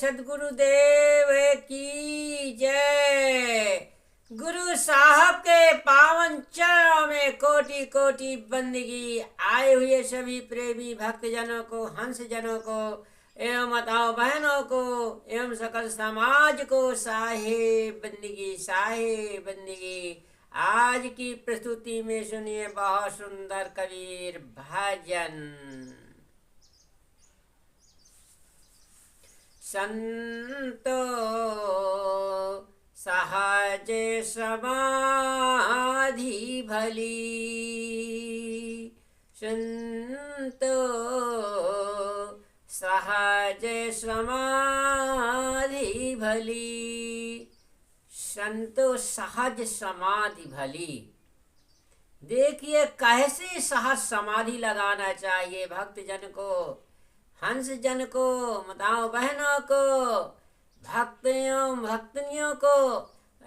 सदगुरुदेव की जय। गुरु साहब के पावन चरणों में कोटि कोटि बंदगी। आए हुए सभी प्रेमी भक्तजनों को, हंस जनों को एवं माताओं बहनों को एवं सकल समाज को साहेब बंदगी, साहेब बंदगी। आज की प्रस्तुति में सुनिए बहुत सुंदर कबीर भजन। संतो सहज समाधि भली, संतो सहज समाधि भली, संतो सहज समाधि भली। देखिए कैसे सहज समाधि लगाना चाहिए भक्तजन को, हंस जन को, माताओं बहनों को, भक्तियों भक्तनियों को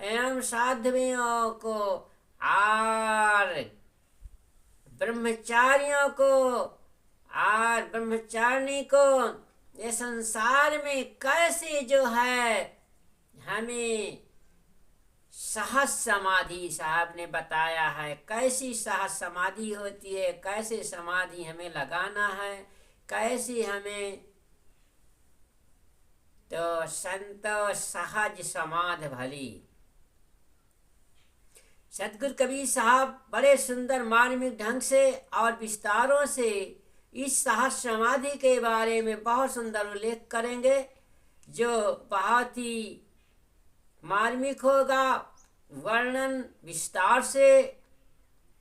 एवं साध्वियों को और ब्रह्मचारियों को और ब्रह्मचारिणी को। ये संसार में कैसे जो है हमें सहज समाधि साहब ने बताया है, कैसी सहज समाधि होती है, कैसे समाधि हमें लगाना है, कैसी हमें। तो संत सहज समाधि भली। सतगुरु कबीर साहब बड़े सुंदर मार्मिक ढंग से और विस्तारों से इस सहज समाधि के बारे में बहुत सुंदर उल्लेख करेंगे, जो बहुत ही मार्मिक होगा, वर्णन विस्तार से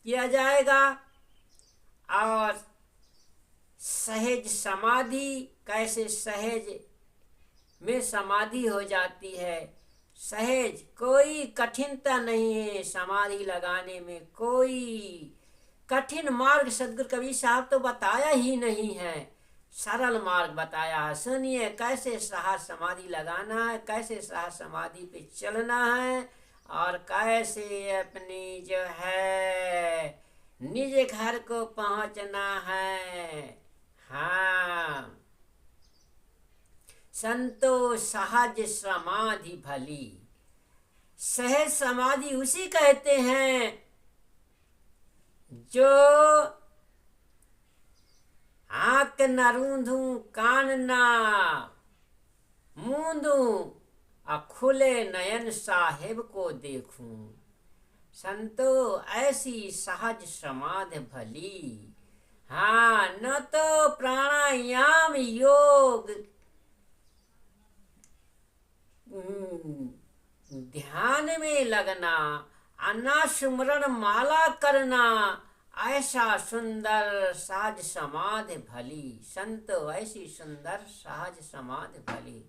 किया जाएगा। और सहज समाधि, कैसे सहज में समाधि हो जाती है, सहज, कोई कठिनता नहीं है समाधि लगाने में, कोई कठिन मार्ग सदगुरु कबीर साहब तो बताया ही नहीं है, सरल मार्ग बताया है। सुनिए कैसे सहज समाधि लगाना है, कैसे सहज समाधि पे चलना है और कैसे अपनी जो है निज घर को पहुंचना है। हाँ, संतो सहज समाधि भली। सहज समाधि उसी कहते हैं जो आंख न रूंधूं, कान न मूंदूं और खुले नयन साहेब को देखूं। संतो ऐसी सहज समाधि भली। हाँ, न तो प्राणायाम योग ध्यान में लगना, अन्ना सुमरण माला करना, ऐसा सुंदर सहज समाधि भली। संतो ऐसी सुंदर सहज समाधि भली।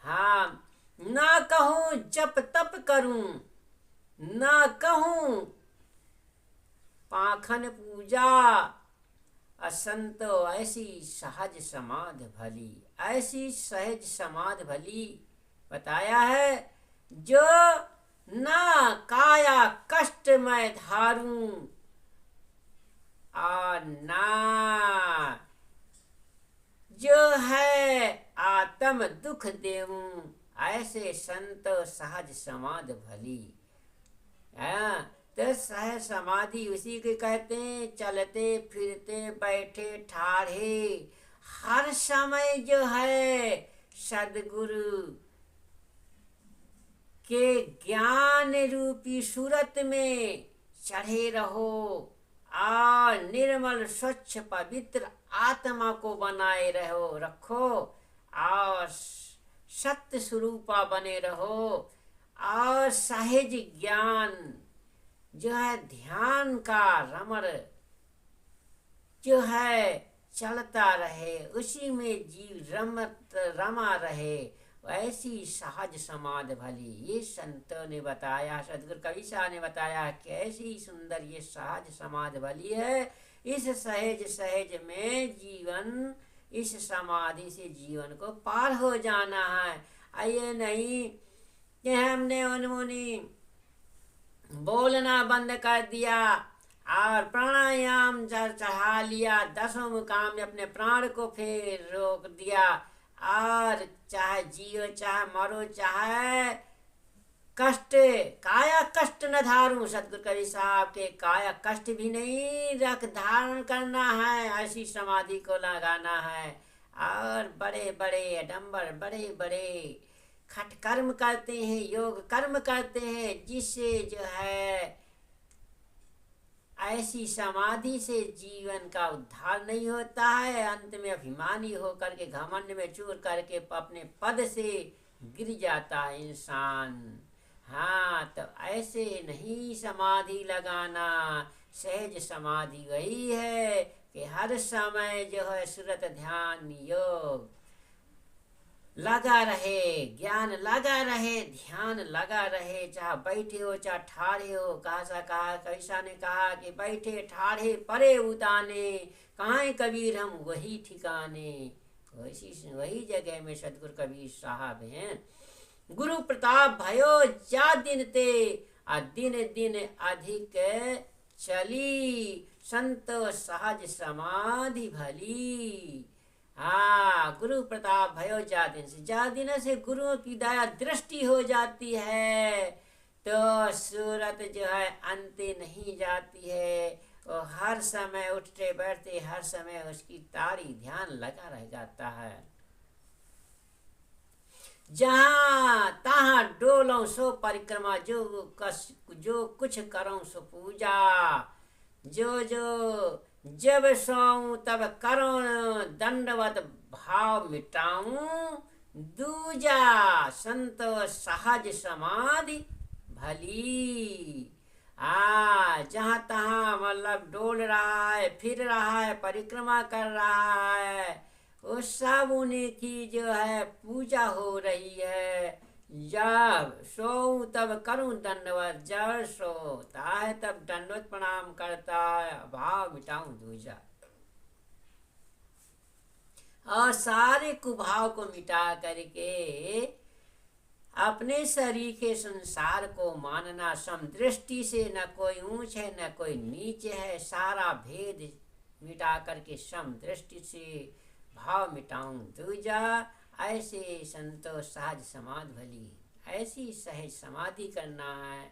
हाँ, ना कहूँ जप तप करूं, ना कहूँ पाखन पूजा, असंतो ऐसी सहज समाधि भली। ऐसी सहज समाधि भली बताया है, जो ना काया कष्ट मैं धारूं और ना जो है आत्म दुख देऊं, ऐसे संत सहज समाधि भली। तो सहज समाधि उसी के कहते हैं, चलते फिरते बैठे ठाढ़े हर समय जो है सदगुरु के ज्ञान रूपी सूरत में चढ़े रहो और निर्मल स्वच्छ पवित्र आत्मा को बनाए रखो और सत्य स्वरूपा बने रहो और सहज ज्ञान जो है ध्यान का रमण जो है चलता रहे, उसी में जीव रमा रहे, ऐसी सहज समाधि भली। ये संतों ने बताया, सदगुरु कबीर साहब ने बताया कैसी सुंदर ये सहज समाधि भली है। इस सहज में जीवन, इस समाधि से जीवन को पार हो जाना है। आइए नहीं कि हमने उन्होंने बोलना बंद कर दिया और प्राणायाम चढ़ा लिया, 10 मुकाम में अपने प्राण को फिर रोक दिया और चाहे चाहे जियो चाहे मरो चाहे कष्ट काया कष्ट न धारूं। सतगुरु कबीर साहब के काया कष्ट भी नहीं रख धारण करना है, ऐसी समाधि को लगाना है। और बड़े बड़े अडम्बर बड़े बड़े खट कर्म करते हैं, योग कर्म करते हैं, जिससे जो है ऐसी समाधि से जीवन का उद्धार नहीं होता है। अंत में अभिमानी होकर के घमंड में चूर करके अपने पद से गिर जाता है इंसान। हाँ, तो ऐसे नहीं समाधि लगाना। सहज समाधि वही है कि हर समय जो है सुरत ध्यान योग लगा रहे, ज्ञान लगा रहे, ध्यान लगा रहे, चाहे बैठे हो चाहे ठाड़े हो। कहा कैसा ने कहा कि बैठे ठाड़े परे उताने, कहाँ कबीर हम वही ठिकाने। वही जगह में सतगुरु कबीर साहब हैं। गुरु प्रताप भयो जा दिन ते, आ दिन दिन अधिक चली, संतो सहज समाधि भली। हाँ, गुरु प्रताप भयो जा दिन से गुरुओं की दया दृष्टि हो जाती है, तो सूरत जो है अंत नहीं जाती है। और हर समय उठते बैठते हर समय उसकी तारी ध्यान लगा रह जाता है। जहाँ तहाँ डोलों सो परिक्रमा, जो कुछ करो सो पूजा, जो जब सोऊं तब करो दंडवत भाव मिटाऊं, दूजा संतो सहज समाधि भली। जहाँ तहाँ मतलब डोल रहा है, फिर रहा है, परिक्रमा कर रहा है, वो सब उन्हीं की जो है पूजा हो रही है। जब सोऊं तब करूं दंडवत, जब सोता है तब दंडवत प्रणाम करता है, भाव मिटाऊं दूजा। और सारे कुभाव को मिटा करके अपने शरीर के संसार को मानना, समदृष्टि से न कोई ऊंच है न कोई नीच है, सारा भेद मिटा करके समदृष्टि से भाव मिटाऊं दूजा। ऐसे संतोष सहज समाधि भली, ऐसी सहज समाधि करना है,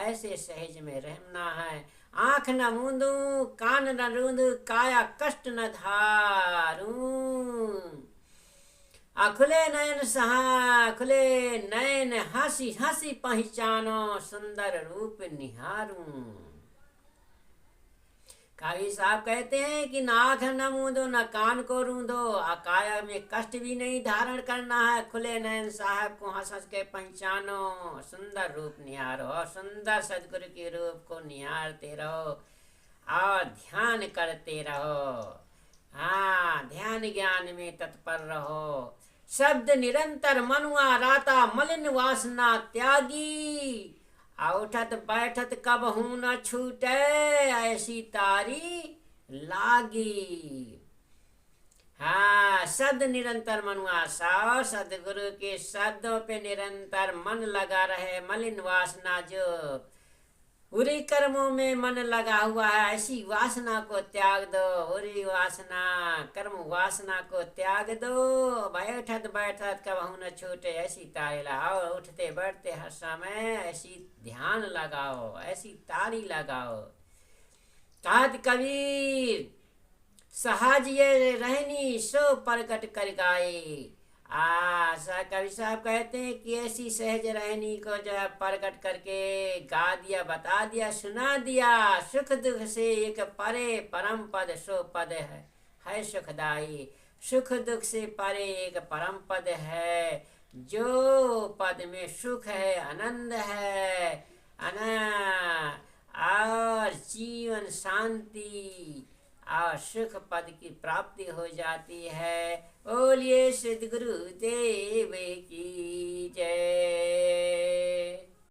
ऐसे सहज में रहना है। आँख न मूंदू कान न रूंदू, काया कष्ट न धारूं, खुले नयन सहा खुले नयन हंसी हंसी पहचानो, सुंदर रूप निहारूं। कबीर साहब कहते हैं कि नाक न मूंदो न कान को रूंदो, काया में कष्ट भी नहीं धारण करना है, खुले नयन साहब को हंस हंस के पहचानो, सुंदर रूप निहारो, सुंदर सदगुरु के रूप को निहारते रहो और ध्यान करते रहो। हाँ, ध्यान ज्ञान में तत्पर रहो। शब्द निरंतर मनुआ राता, मलिन वासना त्यागी, उठत बैठत कब हूँ न छूटे, ऐसी तारी लागी। हाँ, शब्द निरंतर मनुआ सा, सदगुरु के शब्दों पे निरंतर मन लगा रहे। मलिन वासना, जो बुरी कर्मों में मन लगा हुआ है, ऐसी वासना को त्याग दो। बुरी वासना, कर्म वासना को त्याग दो। बैठत बैठत कबहू न छूटे, ऐसी तारी लगाओ। उठते बैठते हर समय ऐसी ध्यान लगाओ, ऐसी तारी लगाओ। कहत कबीर सहज ये रहनी, सो प्रकट कर गाए। कबीर साहब कहते हैं कि ऐसी सहज रहनी को जो है प्रकट करके गा दिया, बता दिया, सुना दिया। सुख दुख से एक परे परम पद, सो पद है सुखदाई। सुख दुख से परे एक परम पद है, जो पद में सुख है, आनंद है, और जीवन शांति और सुख पद की प्राप्ति हो जाती है। बोलिए सद्गुरु देव की जय।